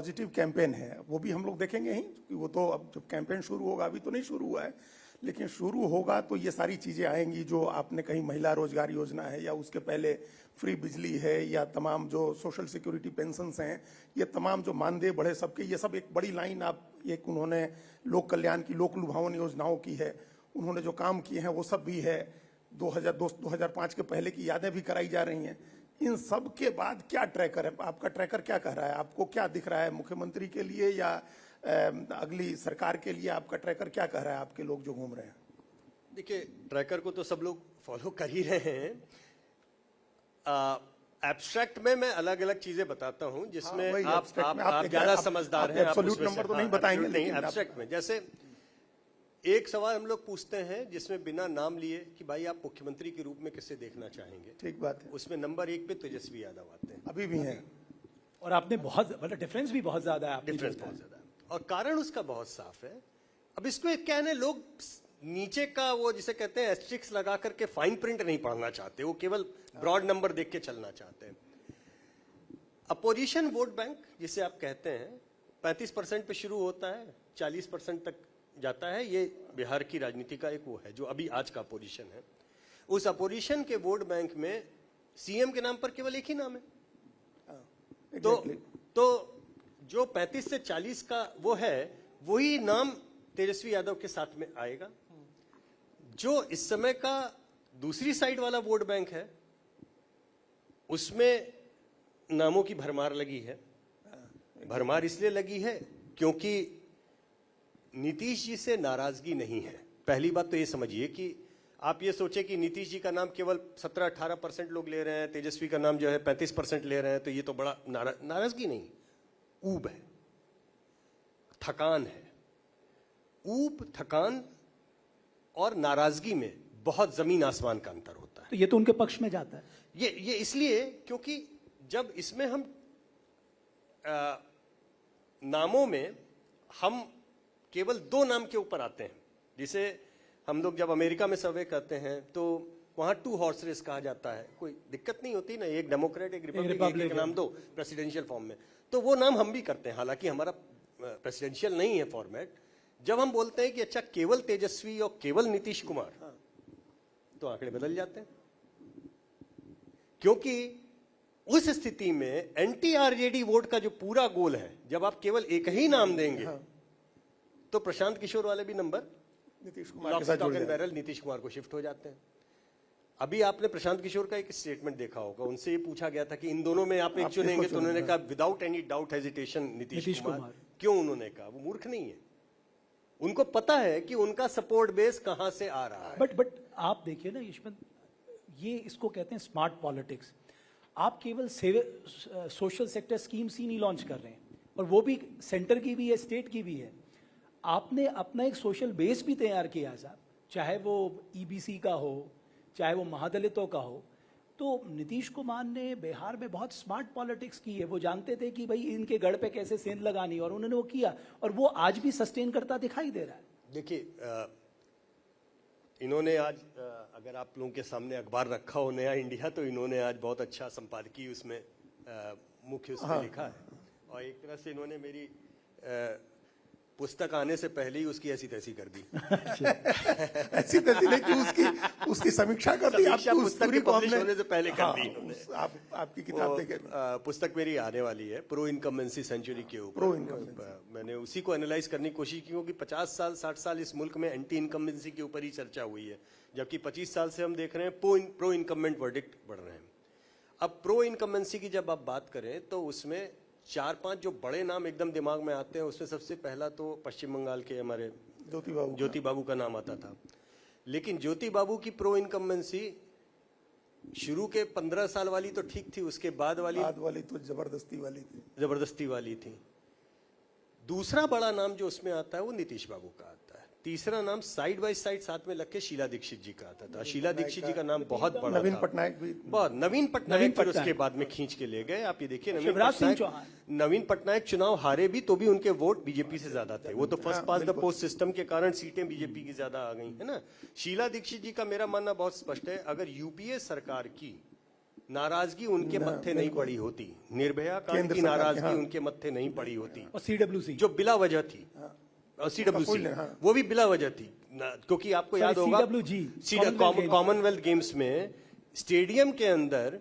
Positive campaign है वो भी हम लोग देखेंगे ही, क्योंकि वो तो अब जब कैंपेन शुरू होगा, अभी तो नहीं शुरू हुआ है, लेकिन शुरू होगा तो ये सारी चीजें आएंगी जो आपने कही, महिला रोजगार योजना है या उसके पहले फ्री बिजली है या तमाम जो सोशल सिक्योरिटी पेंशन्स हैं, ये तमाम जो मानदेय बढ़े सबके, ये सब एक बड़ी लाइन आप एक उन्होंने लोक कल्याण की, लोक लुभावन योजनाओं की है, उन्होंने जो काम किए हैं वो सब भी है, 2002-2005 के पहले की यादें भी कराई जा रही हैं। इन सब के बाद क्या ट्रैकर है, आपका ट्रैकर क्या कह रहा है, आपको क्या दिख रहा है मुख्यमंत्री के लिए या अगली सरकार के लिए आपका ट्रैकर क्या कह रहा है, आपके लोग जो घूम रहे हैं? देखिए, ट्रैकर को तो सब लोग फॉलो कर ही रहे हैं। एब्स्ट्रैक्ट में मैं अलग अलग चीजें बताता हूं जिसमें आप ज्यादा समझदार हैं, आप एब्सोल्यूट नंबर तो नहीं बताएंगे, लेकिन एब्स्ट्रैक्ट में जैसे एक सवाल हम लोग पूछते हैं जिसमें बिना नाम लिए कि भाई आप मुख्यमंत्री के रूप में किसे देखना चाहेंगे, ठीक बात है, उसमें नंबर 1 पे तेजस्वी यादव आते हैं, अभी भी हैं, और आपने बहुत मतलब डिफरेंस भी बहुत ज्यादा है, डिफरेंस बहुत ज्यादा है और कारण उसका बहुत साफ है। अब इसको क्या है, लोग नीचे का वो जिसे कहते हैं एस्ट्रिक्स लगा करके फाइन प्रिंट नहीं पढ़ना चाहते, वो केवल ब्रॉड नंबर देख के चलना चाहते हैं। अपोजिशन वोट बैंक जिसे आप कहते हैं 35% पे शुरू होता है, 40% तक जाता है, ये बिहार की राजनीति का एक वो है जो अभी आज का अपोजिशन है। उस अपोजिशन के वोट बैंक में सीएम के नाम पर केवल एक ही नाम है, तो जो 35 से 40 का वो है वही नाम तेजस्वी यादव के साथ में आएगा। जो इस समय का दूसरी साइड वाला वोट बैंक है उसमें नामों की भरमार लगी है। भरमार इसलिए लगी है क्योंकि नीतीश जी से नाराजगी नहीं है। पहली बात तो ये समझिए कि आप ये सोचे कि नीतीश जी का नाम केवल 17-18% लोग ले रहे हैं, तेजस्वी का नाम जो है 35% ले रहे हैं, तो ये तो बड़ा नाराजगी नहीं, ऊब है, थकान है। ऊब, थकान और नाराजगी में बहुत जमीन आसमान का अंतर होता है। तो ये तो उनके पक्ष में जाता है। ये इसलिए क्योंकि जब इसमें हम नामों में हम केवल 2 नाम के ऊपर आते हैं, जिसे हम लोग जब अमेरिका में सर्वे करते हैं तो वहां 2 हॉर्स रेस कहा जाता है, कोई दिक्कत नहीं होती ना, एक डेमोक्रेट एक रिपब्लिक, एक नाम दो प्रेसिडेंशियल फॉर्म में, तो वो नाम हम भी करते हैं, हालांकि हमारा प्रेसिडेंशियल नहीं है फॉर्मेट। जब हम बोलते हैं कि अच्छा केवल तेजस्वी और केवल नीतीश कुमार, तो आंकड़े बदल जाते हैं, क्योंकि उस स्थिति में एंटी आरजेडी वोट का जो पूरा गोल है, जब आप केवल एक ही नाम देंगे तो प्रशांत किशोर वाले भी नंबर नीतीश कुमार के साथ जुड़ जाएंगे, बैरल नीतीश कुमार को शिफ्ट हो जाते हैं। अभी आपने प्रशांत किशोर का एक स्टेटमेंट देखा होगा, उनसे ये पूछा गया था कि इन दोनों में आप एक चुनेंगे, तो उन्होंने कहा without any doubt hesitation Nitish Kumar. क्यों उन्होंने कहा? वो मूर्ख नहीं है, उनको पता है कि उनका सपोर्ट बेस कहां से आ रहा है। बट आप देखिए ना यशवंत, ये इसको कहते हैं स्मार्ट पॉलिटिक्स। आप केवल सोशल सेक्टर स्कीम्स ही नहीं लॉन्च कर रहे हैं, और वो भी सेंटर की भी है, स्टेट की भी है। आपने अपना एक सोशल बेस भी तैयार किया साहब, चाहे वो ईबीसी का हो, चाहे वो महादलितों का हो। तो नीतीश कुमार ने बिहार में बहुत स्मार्ट पॉलिटिक्स की है। वो जानते थे कि भाई इनके गढ़ पे कैसे सेंध लगानी, और उन्होंने वो किया, और वो आज भी सस्टेन करता दिखाई दे रहा है। देखिए, इन्होंने आज अगर आप लोगों के सामने अखबार रखा हो नया इंडिया, तो इन्होंने आज बहुत अच्छा संपादकीय उसमें मुख्य उसमें लिखा है, और एक तरह से इन्होंने मेरी पुस्तक आने से पहले ही उसकी ऐसी तैसी कर दी। ऐसी तैसी नहीं कि उसकी समीक्षा कर दी, आपकी पुस्तक के पब्लिश होने से पहले कर दी इन्होंने। आपकी किताब देखे, पुस्तक मेरी आने वाली है प्रो इनकम्बेंसी सेंचुरी के ऊपर। मैंने उसी को एनालाइज करने की कोशिश की, क्योंकि 50 साल 60 साल इस मुल्क में एंटी इनकम्बेंसी के ऊपर ही चर्चा हुई है, जबकि 25 साल से हम देख रहे हैं प्रो इनकम्बेंट वर्डिक्ट बढ़ रहे हैं। अब प्रो इनकम्बेंसी की जब आप बात करें तो उसमें 4-5 जो बड़े नाम एकदम दिमाग में आते हैं, उसमें सबसे पहला तो पश्चिम बंगाल के हमारे ज्योति बाबू का नाम आता था। लेकिन ज्योति बाबू की प्रो इनकम्बेंसी शुरू के 15 साल वाली तो ठीक थी, उसके बाद वाली तो जबरदस्ती वाली थी। दूसरा बड़ा नाम जो उसमें आता है वो नीतीश बाबू का आता है। तीसरा नाम साइड बाय साइड साथ में लग के शीला दीक्षित जी का आता था। शीला दीक्षित जी का नाम बहुत बड़ा था। नवीन पटनायक भी, बहुत नवीन पटनायक फिर उसके बाद में खींच के ले गए। आप ये देखिए, नवीन पटनायक चुनाव हारे भी तो भी उनके वोट बीजेपी से ज्यादा थे। वो तो first pass the post system के कारण सीटें बीजेपी की ज्यादा आ गई है ना। शीला दीक्षित जी का मेरा मानना बहुत स्पष्ट है, अगर यूपीए सरकार की नाराजगी उनके मत्थे नहीं पड़ी होती, निर्भया कांड केंद्र की सरकार की, नाराजगी हाँ। उनके मत्थे नहीं पड़ी होती, और CWC जो बिला वजह थी। और CWC हाँ। वो भी बिला वजह थी क्योंकि आपको याद होगा CWG, कॉमनवेल्थ गेम्स में स्टेडियम के अंदर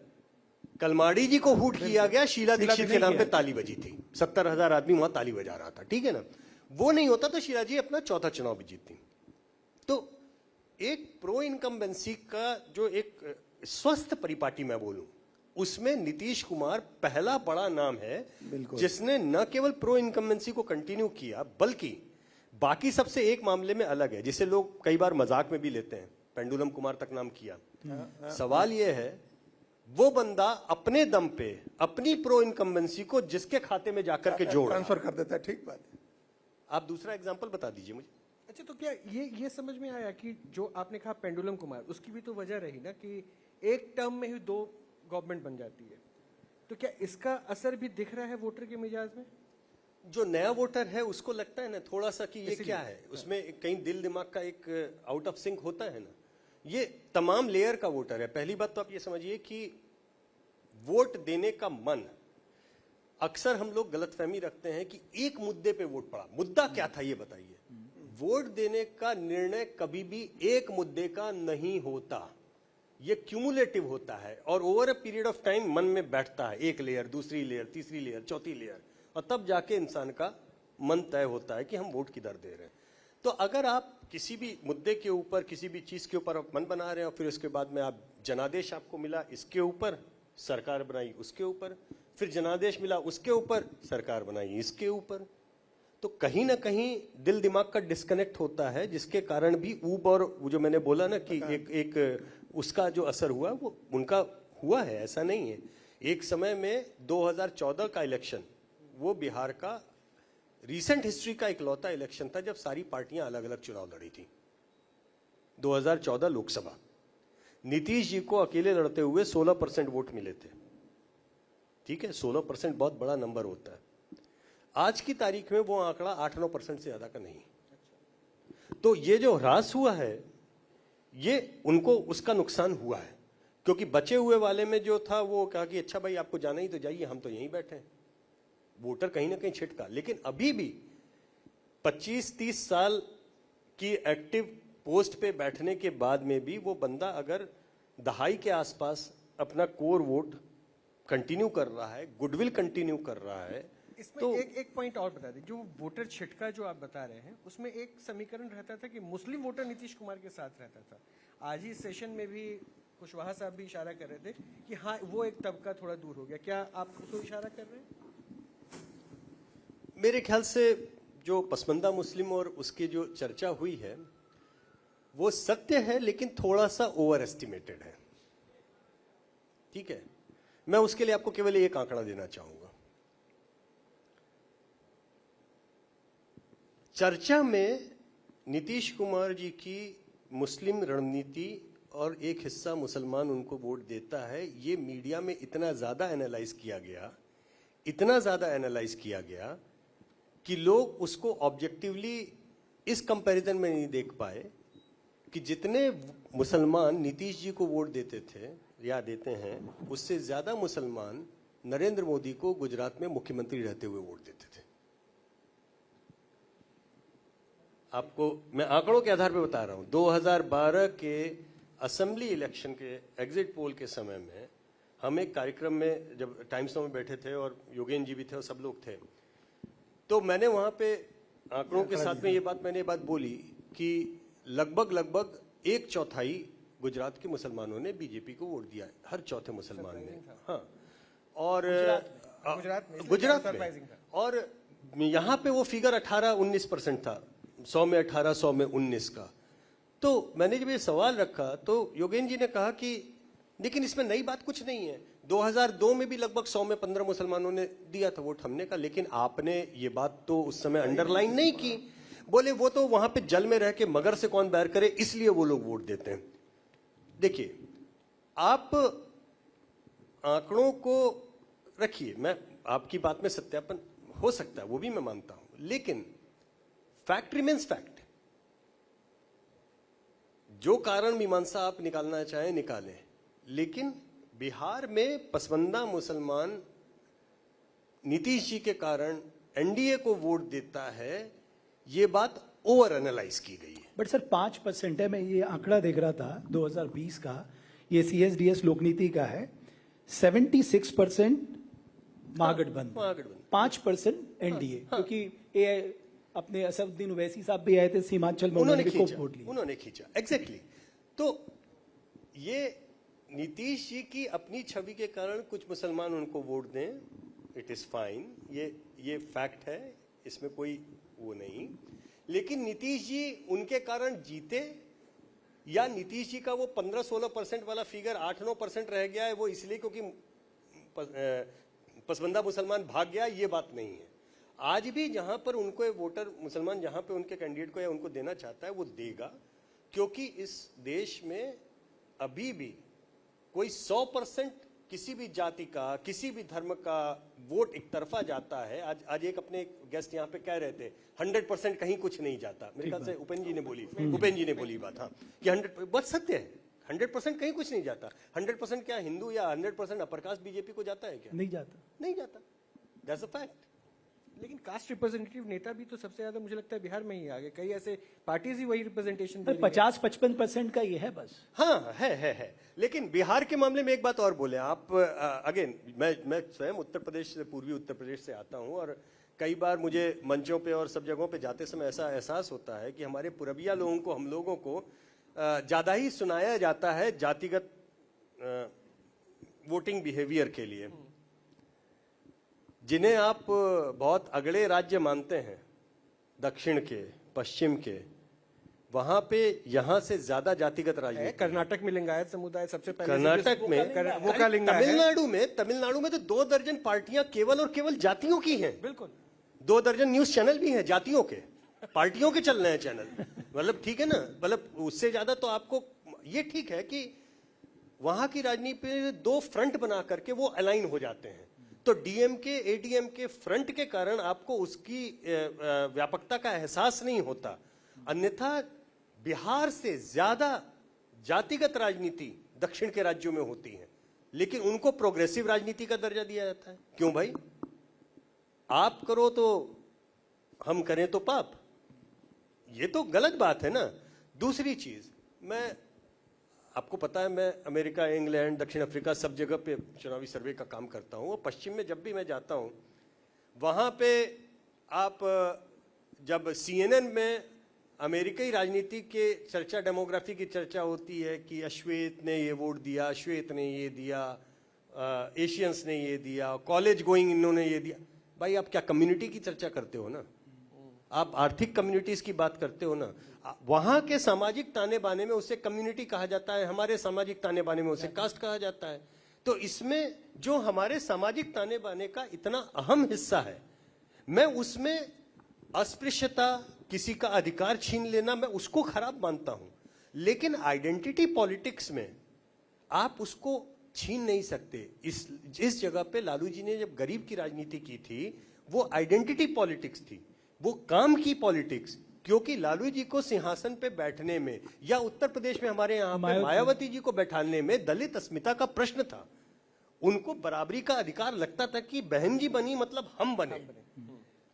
कलमाड़ी जी को हूट किया गया, शीला दीक्षित के नाम पे ताली बजी थी, 70,000 आदमी वहां ताली बजा रहा था, ठीक है ना। वो नहीं होता तो शीला जी अपना चौथा चुनाव भी जीतती। तो एक प्रो इनकम्बेंसी का जो एक स्वस्थ परिपाटी मैं बोलूं, उसमें नीतीश कुमार पहला बड़ा नाम है जिसने न केवल प्रो इनकम्बेंसी को कंटिन्यू किया बल्कि बाकी सबसे एक मामले में अलग है, जिसे लोग कई बार मजाक में भी लेते हैं, पेंडुलम कुमार तक नाम किया। सवाल यह है वो बंदा अपने दम पे अपनी प्रो इनकम्बेंसी को जिसके खाते में जाकर के जोड़ ट्रांसफर कर देता है, ठीक बात है। आप दूसरा एग्जांपल बता दीजिए मुझे। अच्छा, तो क्या ये समझ में आया कि जो आपने कहा पेंडुलम कुमार, उसकी भी तो वजह रही ना कि एक टर्म में ही 2 गवर्नमेंट बन जाती है, तो क्या इसका असर भी दिख रहा है वोटर के मिजाज में? जो नया वोटर है उसको लगता है ना थोड़ा सा कि ये क्या है, उसमें कहीं दिल दिमाग का एक आउट ऑफ सिंक होता है ना। ये तमाम लेयर का वोटर है। पहली बात तो आप ये समझिए कि वोट देने का मन, अक्सर हम लोग गलतफहमी रखते हैं कि एक मुद्दे पे वोट पड़ा। मुद्दा क्या था ये बताइए। वोट देने का निर्णय कभी भी एक मुद्दे का नहीं होता, ये क्यूमुलेटिव होता है और over a period of time मन में बैठता है, एक लेयर, दूसरी लेयर, तीसरी लेयर, चौथी लेयर, और तब जाके इंसान का मन तय होता है कि हम वोट किधर दे रहे हैं। तो अगर आप किसी भी मुद्दे के ऊपर, किसी भी चीज के ऊपर आप मन बना रहे हैं और फिर उसके बाद में आप जनादेश आपको मिला इसके ऊपर, सरकार बनाई उसके ऊपर, फिर जनादेश मिला उसके ऊपर, सरकार बनाई इसके ऊपर, तो कहीं ना कहीं दिल दिमाग का डिस्कनेक्ट होता है, जिसके कारण भी ऊब और वो जो मैंने बोला ना कि एक उसका जो असर हुआ वो उनका हुआ है, ऐसा नहीं है। एक समय में 2014 का इलेक्शन वो बिहार का रीसेंट हिस्ट्री का इकलौता इलेक्शन था जब सारी पार्टियां अलग अलग चुनाव लड़ी थी। 2014 लोकसभा, नीतीश जी को अकेले लड़ते हुए 16% वोट मिले थे, ठीक है, 16% बहुत बड़ा नंबर होता है। आज की तारीख में वो आंकड़ा 8-9% से ज्यादा का नहीं। तो ये जो ह्रास हुआ है ये उनको उसका नुकसान हुआ है, क्योंकि बचे हुए वाले में जो था वो कहा कि अच्छा भाई आपको जाना ही तो जाइए, हम तो यहीं बैठे हैं। वोटर कहीं ना कहीं छिटका, लेकिन अभी भी 25-30 साल की एक्टिव पोस्ट पे बैठने के बाद में भी वो बंदा अगर दहाई के आसपास अपना कोर वोट कंटिन्यू कर रहा है, गुडविल कंटिन्यू कर रहा है। इसमें तो एक पॉइंट और बता दें, जो वोटर छिटका जो आप बता रहे हैं उसमें एक समीकरण रहता था कि मुस्लिम वोटर नीतीश कुमार के साथ रहता था। आज ही सेशन में भी कुशवाहा साहब भी इशारा कर रहे थे कि हाँ वो एक तबका थोड़ा दूर हो गया। क्या आप उसको इशारा कर रहे हैं? मेरे ख्याल से जो पसमंदा मुस्लिम और उसकी जो चर्चा हुई है वो सत्य है, लेकिन थोड़ा सा ओवर एस्टिमेटेड है, ठीक है। मैं उसके लिए आपको केवल एक आंकड़ा देना चाहूंगा। चर्चा में नीतीश कुमार जी की मुस्लिम रणनीति और एक हिस्सा मुसलमान उनको वोट देता है, ये मीडिया में इतना ज्यादा एनालाइज किया गया, इतना ज्यादा एनालाइज किया गया कि लोग उसको ऑब्जेक्टिवली इस कंपैरिजन में नहीं देख पाए कि जितने मुसलमान नीतीश जी को वोट देते थे या देते हैं, उससे ज्यादा मुसलमान नरेंद्र मोदी को गुजरात में मुख्यमंत्री रहते हुए वोट देते थे। आपको मैं आंकड़ों के आधार पर बता रहा हूं। 2012 के असेंबली इलेक्शन के एग्जिट पोल के समय में हम एक कार्यक्रम में जब टाइम्स में बैठे थे और योगेन जी भी थे और सब लोग थे, तो मैंने वहां पे आंकड़ों के साथ में ये बात बोली कि लगभग 1/4 गुजरात के मुसलमानों ने बीजेपी को वोट दिया है, हर चौथे मुसलमान ने। हाँ, और गुजरात में और यहाँ पे वो फिगर 18-19% था, 100 में 18, 100 में 19 का। तो मैंने जब ये सवाल रखा तो योगेन जी ने कहा कि लेकिन इसमें नई बात कुछ नहीं है, 2002 में भी लगभग 100 में 15 मुसलमानों ने दिया था वोट। हमने कहा लेकिन आपने ये बात तो उस समय अंडरलाइन नहीं की। बोले वो तो वहां पे जल में रह के मगर से कौन बैर करे, इसलिए वो लोग वोट देते हैं। देखिए, आप आंकड़ों को रखिए, मैं आपकी बात में सत्यापन हो सकता है, वो भी मैं मानता हूं, लेकिन फैक्ट रिमेन्स फैक्ट। जो कारण मीमांसा आप निकालना चाहें निकालें, लेकिन बिहार में पसवंदा मुसलमान नीतीश जी के कारण एनडीए को वोट देता है, ये बात ओवर एनालाइज की गई है। बट सर 5% है, मैं ये आंकड़ा देख रहा था 2020 का, ये CSDS लोकनीति का है, 76% महागठबंधन, 5% एनडीए, क्योंकि ये अपने असदुद्दीन ओवैसी साहब भी आए थे सीमांचल में, उन्होंने खूब खींचा, वोट लिए। उन्होंने खींचा, एग्जैक्टली। तो ये नीतीश जी की अपनी छवि के कारण कुछ मुसलमान उनको वोट दें, इट इज फाइन, ये फैक्ट है, इसमें कोई वो नहीं। लेकिन नीतीश जी उनके कारण जीते, या नीतीश जी का वो 15-16% वाला फिगर 8-9% रह गया है, वो इसलिए क्योंकि पसवंदा मुसलमान भाग गया, ये बात नहीं है। आज भी जहां पर उनको वोटर मुसलमान जहां पे उनके कैंडिडेट को या उनको देना चाहता है वो देगा, क्योंकि इस देश में अभी भी कोई 100% किसी भी जाति का, किसी भी धर्म का वोट एक तरफा जाता है। आज एक अपने गेस्ट यहाँ पे कह रहे थे 100% कहीं कुछ नहीं जाता, मेरे ख्याल से उपेंद्र जी ने बोली बात, हाँ, कि 100 बात सत्य है, 100% कहीं कुछ नहीं जाता। 100% क्या हिंदू या 100% अपर कास्ट बीजेपी को जाता है क्या? नहीं जाता, नहीं जाता, दैट्स अ फैक्ट। लेकिन कास्ट रिप्रेजेंटेटिव नेता भी तो सबसे ज्यादा मुझे लगता है बिहार में ही आगे, कई ऐसे पार्टीज ही वही रिप्रेजेंटेशन दे रही है। 50-55% का ये है बस। हाँ है। लेकिन बिहार के मामले में एक बात और बोले आप, अगेन मैं स्वयं उत्तर प्रदेश से, पूर्वी उत्तर प्रदेश से आता हूं, और कई बार मुझे मंचों पे और सब जगहों पे जाते समय ऐसा एहसास होता है कि हमारे पूर्विया लोगों को, हम लोगों को ज्यादा ही सुनाया जाता है जातिगत वोटिंग बिहेवियर के लिए, जिन्हें आप बहुत अगले राज्य मानते हैं, दक्षिण के, पश्चिम के, वहां पे यहां से ज्यादा जातिगत राजनीति। कर्नाटक में लिंगायत समुदाय सबसे पहले, कर्नाटक में वो का लिंगायत है। तमिलनाडु में तो 2 दर्जन पार्टियां केवल और केवल जातियों की हैं। बिल्कुल 2 दर्जन न्यूज चैनल भी हैं जातियों के, पार्टियों के चल रहे हैं चैनल, मतलब ठीक है ना, मतलब उससे ज्यादा तो आपको ये ठीक है कि वहां की राजनीति पे 2 फ्रंट बना करके वो अलाइन हो जाते हैं। तो डीएमके एडीएमके फ्रंट के कारण आपको उसकी व्यापकता का एहसास नहीं होता। अन्यथा बिहार से ज्यादा जातिगत राजनीति दक्षिण के राज्यों में होती है, लेकिन उनको प्रोग्रेसिव राजनीति का दर्जा दिया जाता है। क्यों भाई? आप करो तो हम करें तो पाप, ये तो गलत बात है ना। दूसरी चीज, मैं आपको पता है मैं अमेरिका, इंग्लैंड, दक्षिण अफ्रीका सब जगह पे चुनावी सर्वे का काम करता हूं, और पश्चिम में जब भी मैं जाता हूं वहां पे आप जब CNN में अमेरिकी राजनीति के चर्चा, डेमोग्राफी की चर्चा होती है कि अश्वेत ने ये वोट दिया, श्वेत ने ये दिया, एशियंस ने ये दिया, कॉलेज गोइंग इन्होंने ये दिया, भाई आप क्या कम्युनिटी की चर्चा करते हो ना, आप आर्थिक कम्युनिटीज की बात करते हो ना। वहां के सामाजिक ताने बाने में उसे कम्युनिटी कहा जाता है, हमारे सामाजिक ताने बाने में उसे कास्ट कहा जाता है। तो इसमें जो हमारे सामाजिक ताने बाने का इतना अहम हिस्सा है, मैं उसमें अस्पृश्यता, किसी का अधिकार छीन लेना, मैं उसको खराब मानता हूं। लेकिन आइडेंटिटी पॉलिटिक्स में आप उसको छीन नहीं सकते। इस जगह पे लालू जी ने जब गरीब की राजनीति की थी, वो आइडेंटिटी पॉलिटिक्स थी, वो काम की पॉलिटिक्स। क्योंकि लालू जी को सिंहासन पे बैठने में, या उत्तर प्रदेश में हमारे यहाँ पे मायावती जी को बैठाने में दलित अस्मिता का प्रश्न था। उनको बराबरी का अधिकार लगता था कि बहन जी बनी मतलब हम बने।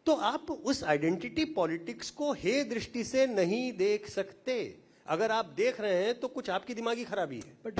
तो आप उस आइडेंटिटी पॉलिटिक्स को हे दृष्टि से नहीं देख सकते। अगर आप देख रहे हैं तो कुछ आपकी दिमागी खराबी है।